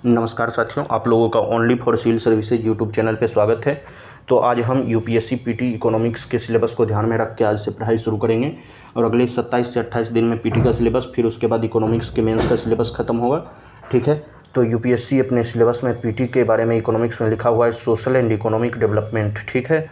नमस्कार साथियों, आप लोगों का only for civil services YouTube channel पे स्वागत है। तो आज हम यूपीएससी पीटी इकोनॉमिक्स के सिलेबस को ध्यान में रख के आज से पढ़ाई शुरू करेंगे और अगले 27 से 28 दिन में पीटी का सिलेबस, फिर उसके बाद इकोनॉमिक्स के मेंस का सिलेबस खत्म होगा। ठीक है, तो यूपीएससी अपने सिलेबस में पीटी के बारे में इकोनॉमिक्स में लिखा हुआ है सोशल एंड इकोनॉमिक डेवलपमेंट। ठीक है,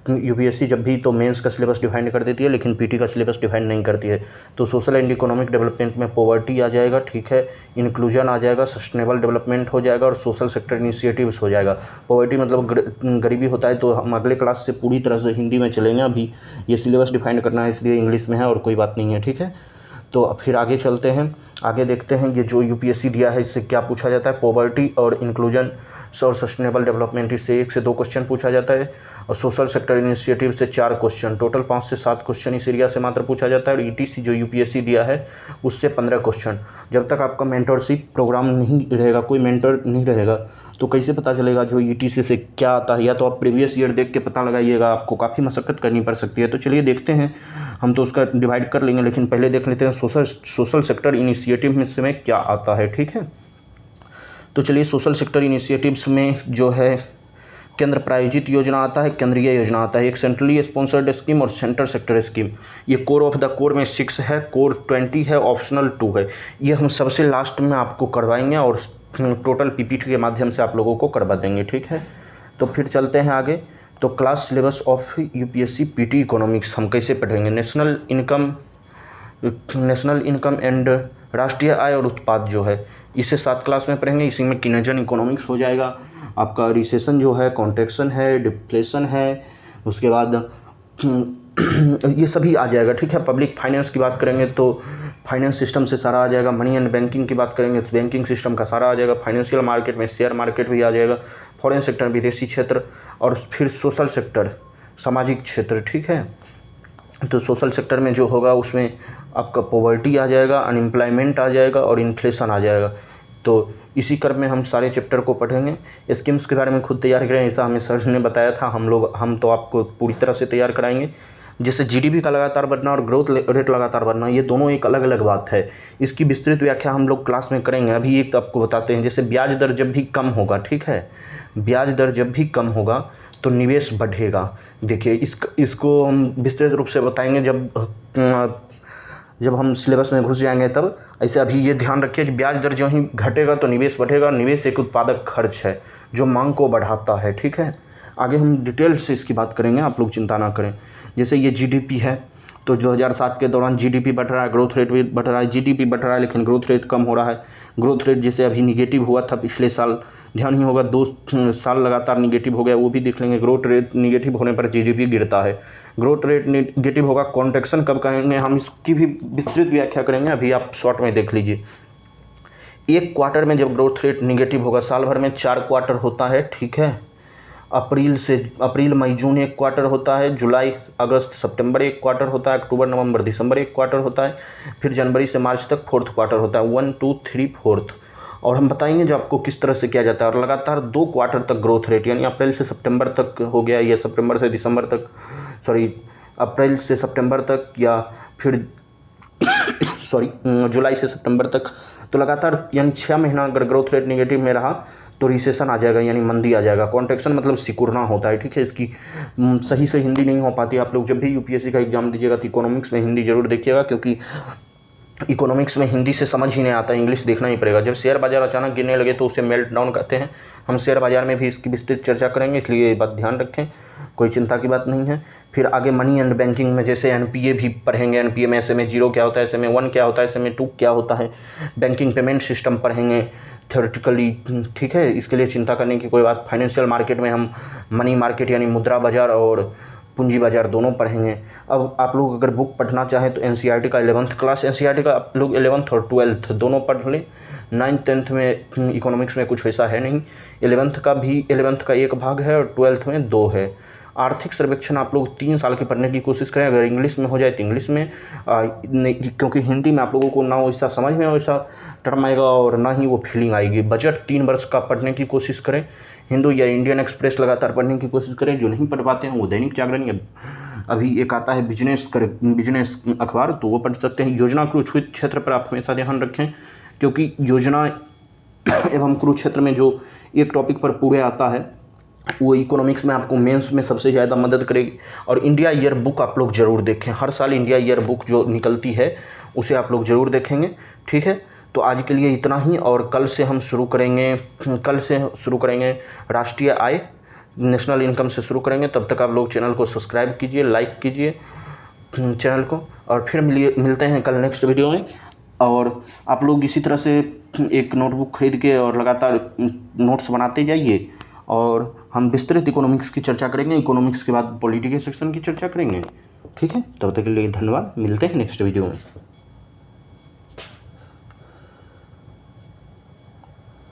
यूपीएससी जब भी तो मेंस का सिलेबस डिफाइन कर देती है लेकिन पीटी का सिलेबस डिफाइन नहीं करती है। तो सोशल एंड इकोनॉमिक डेवलपमेंट में पॉवर्टी आ जाएगा, ठीक है, इंक्लूजन आ जाएगा, सस्टेनेबल डेवलपमेंट हो जाएगा और सोशल सेक्टर इनिशिएटिव्स हो जाएगा। पॉवर्टी मतलब गरीबी होता है। तो हम अगले क्लास से पूरी तरह से हिंदी में चलेंगे, अभी ये सिलेबस डिफाइन करना है इसलिए इंग्लिश में है और कोई बात नहीं है। ठीक है, तो फिर आगे चलते हैं, आगे देखते हैं ये जो यूपीएससी दिया है इससे क्या पूछा जाता है। पॉवर्टी और इंक्लूजन और सस्टेनेबल डेवलपमेंट, इससे 1 से 2 क्वेश्चन पूछा जाता है और सोशल सेक्टर इनिशिएटिव से 4 क्वेश्चन, टोटल 5 से 7 क्वेश्चन इस एरिया से मात्र पूछा जाता है। और ईटीसी जो यूपीएससी दिया है उससे 15 क्वेश्चन। जब तक आपका मेंटरशिप प्रोग्राम नहीं रहेगा, कोई मेंटर नहीं रहेगा, तो कैसे पता चलेगा जो ईटीसी से क्या आता है। या तो आप प्रीवियस ईयर देख के पता लगाइएगा, आपको काफ़ी मशक्कत करनी पड़ सकती है। तो चलिए देखते हैं, हम तो उसका डिवाइड कर लेंगे लेकिन पहले देख लेते हैं सोशल सेक्टर इनिशिएटिव में क्या आता है। ठीक है, तो चलिए सोशल सेक्टर इनिशिएटिव्स में जो है केंद्र प्रायोजित योजना आता है, केंद्रीय योजना आता है, एक सेंट्रली स्पॉन्सर्ड स्कीम और सेंटर सेक्टर स्कीम। ये कोर ऑफ द कोर में 6 है, कोर 20 है, ऑप्शनल 2 है। ये हम सबसे लास्ट में आपको करवाएंगे और टोटल पीपीटी के माध्यम से आप लोगों को करवा देंगे। ठीक है, तो फिर चलते हैं आगे। तो class syllabus of UPSC PT economics हम कैसे पढ़ेंगे। नेशनल इनकम एंड राष्ट्रीय आय और उत्पाद जो है इसे 7 क्लास में पढ़ेंगे। इसी में कीनेजन इकोनॉमिक्स हो जाएगा, आपका रिसेशन जो है, कॉन्ट्रैक्शन है, डिफ्लेशन है, उसके बाद ये सभी आ जाएगा। ठीक है, पब्लिक फाइनेंस की बात करेंगे तो फाइनेंस सिस्टम से सारा आ जाएगा। मनी एंड बैंकिंग की बात करेंगे तो बैंकिंग सिस्टम का सारा आ जाएगा। फाइनेंशियल मार्केट में शेयर मार्केट भी आ जाएगा, फॉरेन सेक्टर विदेशी क्षेत्र, और फिर सोशल सेक्टर सामाजिक क्षेत्र। ठीक है, तो सोशल सेक्टर में जो होगा उसमें आपका पॉवर्टी आ जाएगा, अनएम्प्लॉयमेंट आ जाएगा और इन्फ्लेशन आ जाएगा। तो इसी क्रम में हम सारे चैप्टर को पढ़ेंगे। स्कीम्स के बारे में खुद तैयार करें, ऐसा हमें सर ने बताया था। हम तो आपको पूरी तरह से तैयार कराएंगे। जैसे जीडीपी का लगातार बढ़ना और ग्रोथ रेट लगातार बढ़ना, ये दोनों एक अलग अलग बात है। इसकी विस्तृत व्याख्या हम लोग क्लास में करेंगे। अभी एक तो आपको बताते हैं, जैसे ब्याज दर जब भी कम होगा, ठीक है, ब्याज दर जब भी कम होगा तो निवेश बढ़ेगा। देखिए इसको हम विस्तृत रूप से बताएंगे जब हम सिलेबस में घुस जाएंगे तब। ऐसे अभी ये ध्यान रखिए कि ब्याज दर जो ही घटेगा तो निवेश बढ़ेगा। निवेश एक उत्पादक खर्च है जो मांग को बढ़ाता है। ठीक है, आगे हम डिटेल से इसकी बात करेंगे, आप लोग चिंता ना करें। जैसे ये जीडीपी है तो 2007 के दौरान जीडीपी बढ़ रहा है, ग्रोथ रेट भी बढ़ रहा है। जीडीपी बढ़ रहा है लेकिन ग्रोथ रेट कम हो रहा है। ग्रोथ रेट जैसे अभी निगेटिव हुआ था पिछले साल, ध्यान ही होगा 2 साल लगातार निगेटिव हो गया, वो भी देख लेंगे। ग्रोथ रेट निगेटिव होने पर जीडीपी गिरता है। ग्रोथ रेट निगेटिव होगा, कॉन्ट्रैक्शन कब करेंगे हम इसकी भी विस्तृत व्याख्या करेंगे, अभी आप शॉर्ट में देख लीजिए। एक क्वार्टर में जब ग्रोथ रेट निगेटिव होगा, साल भर में 4 क्वार्टर होता है। ठीक है, अप्रैल मई जून एक क्वार्टर होता है, जुलाई अगस्त सितंबर एक क्वार्टर होता है, अक्टूबर नवंबर दिसंबर एक क्वार्टर होता है, फिर जनवरी से मार्च तक 4th क्वार्टर होता है, 1 2 3 4th। और हम बताएंगे जो आपको किस तरह से किया जाता है। और लगातार 2 क्वार्टर तक ग्रोथ रेट, यानी अप्रैल से सितंबर तक हो गया या सितंबर से दिसंबर तक, अप्रैल से सितंबर तक या फिर जुलाई से सितंबर तक, तो लगातार यानी 6 महीना अगर ग्रोथ रेट निगेटिव में रहा तो रिसेशन आ जाएगा, यानी मंदी आ जाएगा। कॉन्ट्रैक्शन मतलब सिकुड़ना होता है। ठीक है, इसकी सही से हिंदी नहीं हो पाती। आप लोग जब भी यूपीएससी का एग्जाम दीजिएगा तो इकोनॉमिक्स में हिंदी जरूर देखिएगा, क्योंकि इकोनॉमिक्स में हिंदी से समझ ही नहीं आता, इंग्लिश देखना ही पड़ेगा। जब शेयर बाजार अचानक गिरने लगे तो उसे मेल्ट डाउन कहते हैं। हम शेयर बाजार में भी इसकी विस्तृत चर्चा करेंगे, इसलिए ये बात ध्यान रखें, कोई चिंता की बात नहीं है। फिर आगे मनी एंड बैंकिंग में जैसे एनपीए भी पढ़ेंगे। एनपीए में SMA 0 क्या होता है, SMA 1 क्या होता है, SMA 2 क्या होता है। बैंकिंग पेमेंट सिस्टम पढ़ेंगे थ्योरेटिकली। ठीक है, इसके लिए चिंता करने की कोई बात। फाइनेंशियल मार्केट में हम मनी मार्केट यानी मुद्रा बाजार और पूंजी बाजार दोनों पढ़ेंगे। अब आप लोग अगर बुक पढ़ना चाहें तो एनसीईआरटी का 11th क्लास, एनसीईआरटी का आप लोग 11th और 12th दोनों पढ़ लें। 9th 10th में इकोनॉमिक्स में कुछ वैसा है नहीं। 11th का एक भाग है और 12th में 2 है। आर्थिक सर्वेक्षण आप लोग 3 साल के पढ़ने की कोशिश करें। अगर इंग्लिश में हो जाए तो इंग्लिश में, क्योंकि हिंदी में आप लोगों को ना वैसा समझ में वैसा टर्म आएगा और ना ही वो फीलिंग आएगी। बजट 3 वर्ष का पढ़ने की कोशिश करें। हिंदू या इंडियन एक्सप्रेस लगातार पढ़ने की कोशिश करें। जो नहीं पढ़ पाते हैं वो दैनिक जागरण या अभी एक आता है बिजनेस अखबार, तो वो पढ़ सकते हैं। योजना के उचित क्षेत्र पर आप हमेशा ध्यान रखें, क्योंकि योजना एवं कुरुक्षेत्र में जो एक टॉपिक पर पूरे आता है वो इकोनॉमिक्स में आपको मेंस में सबसे ज़्यादा मदद करेगी। और इंडिया ईयर बुक आप लोग ज़रूर देखें, हर साल इंडिया ईयर बुक जो निकलती है उसे आप लोग ज़रूर देखेंगे। ठीक है, तो आज के लिए इतना ही, और कल से शुरू करेंगे राष्ट्रीय आय, नेशनल इनकम से शुरू करेंगे। तब तक आप लोग चैनल को सब्सक्राइब कीजिए, लाइक कीजिए चैनल को, और फिर मिलते हैं कल नेक्स्ट वीडियो में। और आप लोग इसी तरह से एक नोटबुक खरीद के और लगातार नोट्स बनाते जाइए, और हम विस्तृत इकोनॉमिक्स की चर्चा करेंगे। इकोनॉमिक्स के बाद पॉलिटिकल सेक्शन की चर्चा करेंगे। ठीक है, तब तक के लिए धन्यवाद, मिलते हैं नेक्स्ट वीडियो में।